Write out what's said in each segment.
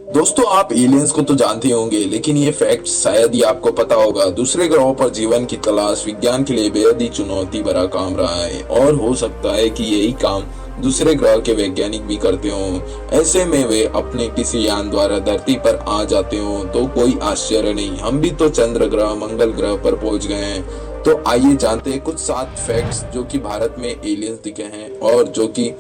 दोस्तों, आप एलियंस को तो जानते होंगे, लेकिन ये फैक्ट शायद ही आपको पता होगा। दूसरे ग्रहों पर जीवन की तलाश विज्ञान के लिए बेहद ही चुनौती भरा काम रहा है, और हो सकता है कि यही काम दूसरे ग्रह के वैज्ञानिक भी करते हों। ऐसे में वे अपने किसी यान द्वारा धरती पर आ जाते हों तो कोई आश्चर्य नहीं। हम भी तो चंद्र ग्रह, मंगल ग्रह पर पहुंच गए हैं। तो आइए जानते हैं कुछ 7 फैक्ट्स जो कि भारत में एलियंस दिखे हैं और जो कि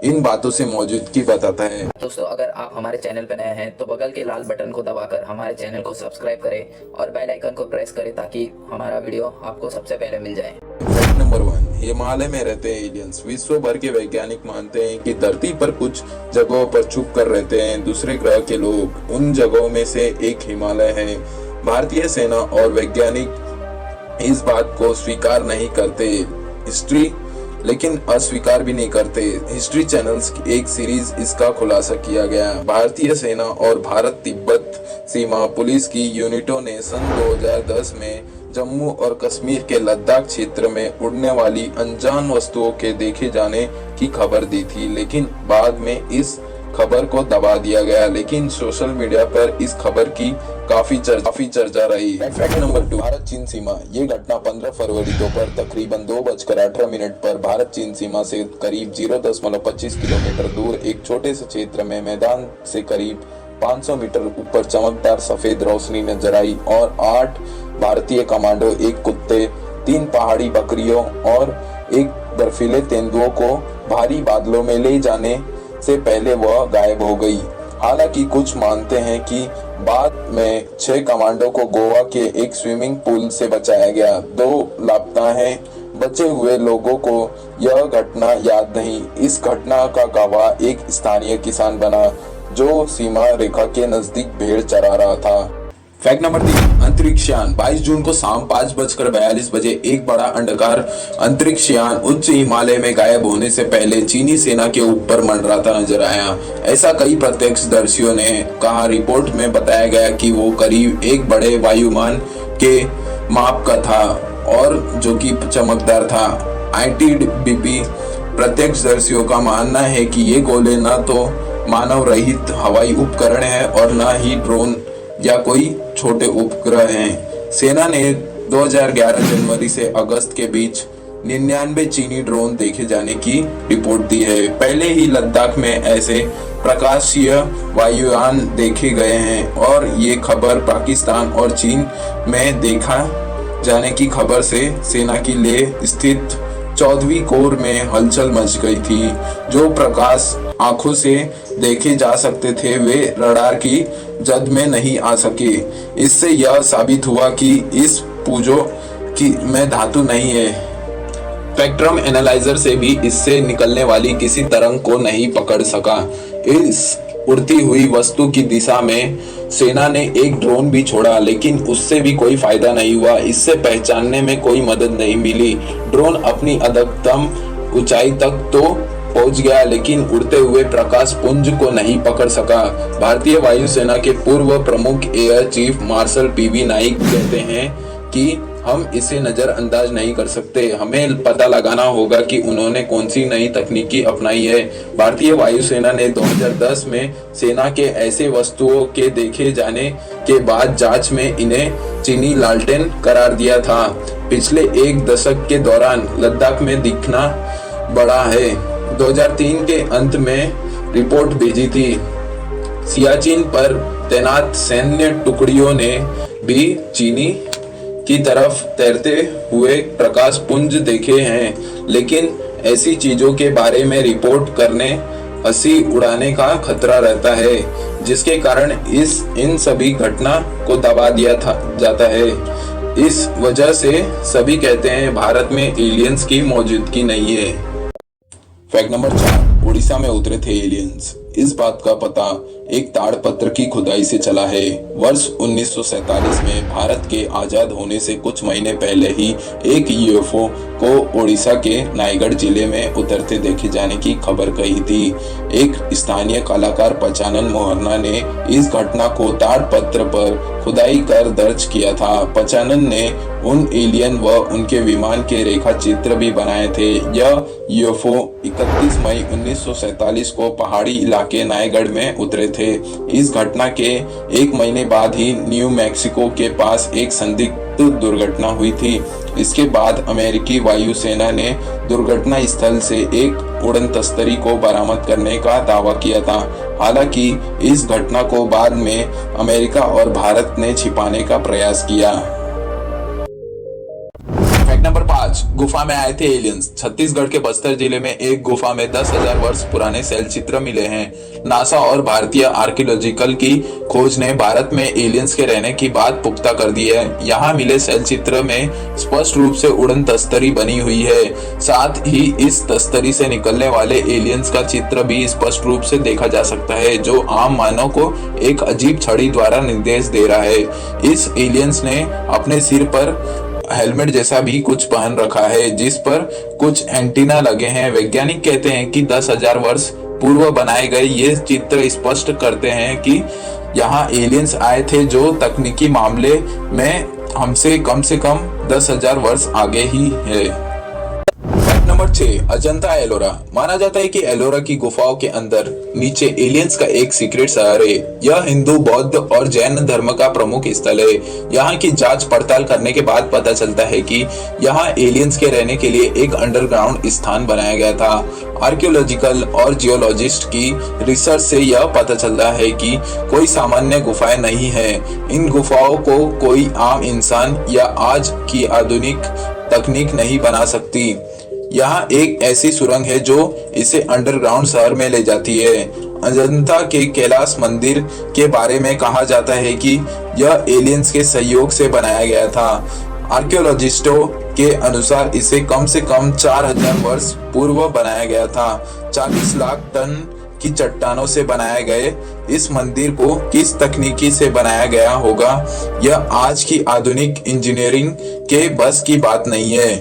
इन बातों से मौजूदगी बताता है। दोस्तों, अगर आप हमारे चैनल पर नए हैं तो बगल के लाल बटन को दबाकर हमारे चैनल को सब्सक्राइब करें और बेल आइकन को प्रेस करें ताकि हमारा वीडियो आपको सबसे पहले मिल जाए। फैक्ट नंबर 1, हिमालय में रहते हैं एलियंस। विश्व भर के वैज्ञानिक मानते हैं कि धरती पर कुछ जगहों पर छुप कर रहते हैं दूसरे ग्रह के लोग। उन जगहों में से एक हिमालय है। भारतीय सेना और वैज्ञानिक इस बात को स्वीकार नहीं करते, लेकिन अस्वीकार भी नहीं करते। हिस्ट्री चैनल्स की एक सीरीज इसका खुलासा किया गया। भारतीय सेना और भारत तिब्बत सीमा पुलिस की यूनिटों ने सन 2010 में जम्मू और कश्मीर के लद्दाख क्षेत्र में उड़ने वाली अनजान वस्तुओं के देखे जाने की खबर दी थी, लेकिन बाद में इस खबर को दबा दिया गया। लेकिन सोशल मीडिया पर इस खबर की काफी चर्चा रही। फैक्ट नंबर 2, भारत चीन सीमा। ये घटना 15 फरवरी दोपहर तकरीबन 2:18 पर भारत चीन सीमा से करीब 0.25 किलोमीटर दूर एक छोटे से क्षेत्र में मैदान से करीब 500 मीटर ऊपर चमकदार सफेद रोशनी नजर आई और 8 भारतीय कमांडो, एक कुत्ते, 3 पहाड़ी बकरियों और एक बर्फीले तेंदुओं को भारी बादलों में ले जाने से पहले वह गायब हो गई। हालांकि कुछ मानते हैं कि बाद में 6 कमांडो को गोवा के एक स्विमिंग पूल से बचाया गया। 2 लापता हैं। बचे हुए लोगों को यह घटना याद नहीं। इस घटना का गवाह एक स्थानीय किसान बना जो सीमा रेखा के नजदीक भेड़ चरा रहा था। फैक्ट नंबर 3, अंतरिक्ष यान। 22 जून को शाम 5:42 बजे एक बड़ा अंडाकार अंतरिक्ष यान उच्च हिमालय में गायब होने से पहले चीनी सेना के ऊपर मंडराता नजर आया। ऐसा कई प्रत्यक्षदर्शियों ने कहा। रिपोर्ट में बताया गया कि वो करीब एक बड़े वायुयान के माप का था और जो कि चमकदार था। ITBP प्रत्यक्षदर्शियों का मानना है कि ये गोले न तो मानव रहित हवाई उपकरण है और न ही ड्रोन या कोई छोटे उपग्रह हैं। सेना ने 2011 जनवरी से अगस्त के बीच 99 चीनी ड्रोन देखे जाने की रिपोर्ट दी है। पहले ही लद्दाख में ऐसे प्रकाशीय वायुयान देखे गए हैं और ये खबर पाकिस्तान और चीन में देखा जाने की खबर से सेना की लेह स्थित 14वीं कोर में हलचल मच गई थी। जो प्रकाश आंखों से देखे जा सकते थे वे रडार की जद में नहीं आ सके। इससे यह साबित हुआ कि इस पूजो में धातु नहीं है। स्पेक्ट्रम एनालाइजर से भी इससे निकलने वाली किसी तरंग को नहीं पकड़ सका। इस उड़ती हुई वस्तु की दिशा में सेना ने एक ड्रोन भी छोड़ा, लेकिन उससे भी कोई फायदा नहीं हुआ। इससे पहचानने में कोई मदद नहीं मिली। ड्रोन अपनी अधिकतम ऊंचाई तक तो पहुंच गया, लेकिन उड़ते हुए प्रकाश पुंज को नहीं पकड़ सका। भारतीय वायुसेना के पूर्व प्रमुख air chief marshal PV Naik कहते हैं कि हम इसे नजरअंदाज नहीं कर सकते। हमें पता लगाना होगा कि उन्होंने कौन सी नई तकनीकी अपनाई है। भारतीय वायुसेना ने 2010 में सेना के ऐसे वस्तुओं के देखे जाने के बाद जांच में इन्हें चीनी लालटेन करार दिया था। पिछले एक दशक के दौरान लद्दाख में दिखना बढ़ा है। 2003 के अंत में रिपोर्ट भेजी थी। सियाचिन पर तैनात सैन्य टुकड़ियों ने भी चीनी की तरफ तैरते हुए प्रकाश पुंज देखे हैं, लेकिन ऐसी चीजों के बारे में रिपोर्ट करने हंसी उड़ाने का खतरा रहता है, जिसके कारण इन सभी घटना को दबा दिया जाता है। इस वजह से सभी कहते हैं भारत में एलियंस की मौजूदगी नहीं है। फैक्ट नंबर 4, उड़ीसा में उतरे थे एलियंस। इस बात का पता एक ताड़पत्र की खुदाई से चला है। वर्ष 1947 में भारत के आजाद होने से कुछ महीने पहले ही एक UFO को ओडिशा के नायगढ़ जिले में उतरते देखे जाने की खबर कही थी। एक स्थानीय कलाकार पचानन मोहना ने इस घटना को ताड़पत्र पर खुदाई कर दर्ज किया था। पचानन ने उन एलियन व उनके विमान के रेखा चित्र भी बनाए थे। यह यूएफओ 31 मई 1947 को पहाड़ी इलाके नायगढ़ में उतरे थे। इस घटना के एक महीने बाद ही न्यू मैक्सिको के पास एक संदिग्ध दुर्घटना हुई थी। इसके बाद अमेरिकी वायुसेना ने दुर्घटना स्थल से एक उड़न तस्तरी को बरामद करने का दावा किया था। हालांकि इस घटना को बाद में अमेरिका और भारत ने छिपाने का प्रयास किया। फैक्ट नंबर 5, गुफा में आए थे एलियंस। छत्तीसगढ़ के बस्तर जिले में एक गुफा में 10,000 वर्ष पुराने शैल चित्र मिले हैं। नासा और भारतीय आर्कियोलॉजिकल की खोज ने भारत में एलियंस के रहने की बात पुख्ता कर दी है। यहाँ मिले शैल चित्र में स्पष्ट रूप से उड़न तस्तरी बनी हुई है। साथ ही इस तस्तरी से निकलने वाले एलियंस का चित्र भी स्पष्ट रूप से देखा जा सकता है, जो आम मानव को एक अजीब छड़ी द्वारा निर्देश दे रहा है। इस एलियंस ने अपने सिर पर हेलमेट जैसा भी कुछ पहन रखा है, जिस पर कुछ एंटीना लगे हैं। वैज्ञानिक कहते हैं कि 10,000 वर्ष पूर्व बनाए गए ये चित्र स्पष्ट करते हैं कि यहाँ एलियंस आए थे, जो तकनीकी मामले में हमसे कम से कम 10,000 वर्ष आगे ही है। नंबर 6, अजंता एलोरा। माना जाता है कि एलोरा की गुफाओं के अंदर नीचे एलियंस का एक सीक्रेट शहर है। यह हिंदू, बौद्ध और जैन धर्म का प्रमुख स्थल है। यहाँ की जांच पड़ताल करने के बाद पता चलता है कि यहाँ एलियंस के रहने के लिए एक अंडरग्राउंड स्थान बनाया गया था। आर्कियोलॉजिकल और जियोलॉजिस्ट की रिसर्च से यह पता चलता है कि कोई सामान्य गुफाएं नहीं है। इन गुफाओं को कोई आम इंसान या आज की आधुनिक तकनीक नहीं बना सकती। यहाँ एक ऐसी सुरंग है जो इसे अंडरग्राउंड शहर में ले जाती है। अजंता के कैलाश मंदिर के बारे में कहा जाता है कि यह एलियंस के सहयोग से बनाया गया था। आर्कियोलॉजिस्टों के अनुसार इसे कम से कम 4,000 वर्ष पूर्व बनाया गया था। 40 लाख टन की चट्टानों से बनाए गए इस मंदिर को किस तकनीकी से बनाया गया होगा, यह आज की आधुनिक इंजीनियरिंग के बस की बात नहीं है।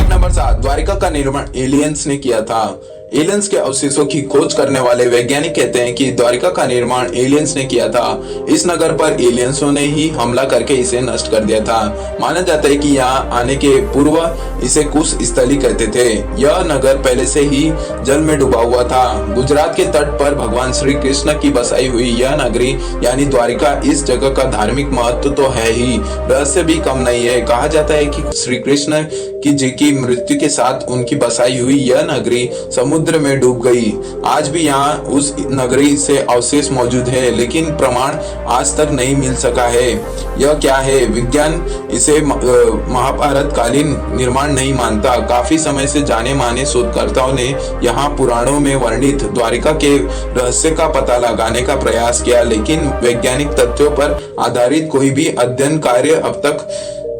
नंबर 7, द्वारिका का निर्माण एलियंस ने किया था। एलियंस के अवशेषों की खोज करने वाले वैज्ञानिक कहते हैं कि द्वारिका का निर्माण एलियंस ने किया था। इस नगर पर एलियंसों ने ही हमला करके इसे नष्ट कर दिया था। माना जाता है कि यहाँ आने के पूर्व इसे कुश स्थली कहते थे। यह नगर पहले से ही जल में डूबा हुआ था। गुजरात के तट पर भगवान श्री कृष्ण की बसाई हुई यह नगरी यानी द्वारिका, इस जगह का धार्मिक महत्व तो है ही, रहस्य भी कम नहीं है। कहा जाता है कि श्री कृष्ण की मृत्यु के साथ उनकी बसाई हुई यह नगरी समुद्र में डूब गई। आज भी यहाँ उस नगरी से अवशेष मौजूद है, लेकिन प्रमाण आज तक नहीं मिल सका है। यह क्या है? विज्ञान इसे महाभारत कालीन निर्माण नहीं मानता। काफी समय से जाने माने शोधकर्ताओं ने यहाँ पुराणों में वर्णित द्वारिका के रहस्य का पता लगाने का प्रयास किया, लेकिन वैज्ञानिक तथ्यों पर आधारित कोई भी अध्ययन कार्य अब तक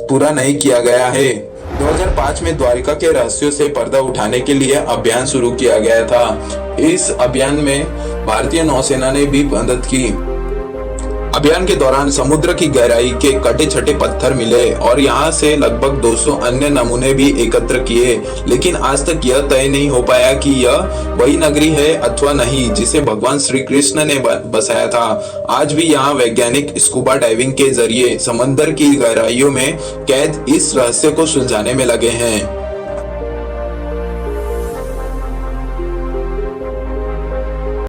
पूरा नहीं किया गया है। 2005 में द्वारिका के रहस्यों से पर्दा उठाने के लिए अभियान शुरू किया गया था। इस अभियान में भारतीय नौसेना ने भी मदद की। अभियान के दौरान समुद्र की गहराई के कटे छटे पत्थर मिले और यहाँ से लगभग 200 अन्य नमूने भी एकत्र किए, लेकिन आज तक यह तय नहीं हो पाया कि यह वही नगरी है अथवा नहीं जिसे भगवान श्री कृष्ण ने बसाया था। आज भी यहाँ वैज्ञानिक स्कूबा डाइविंग के जरिए समंदर की गहराइयों में कैद इस रहस्य को सुलझाने में लगे हैं।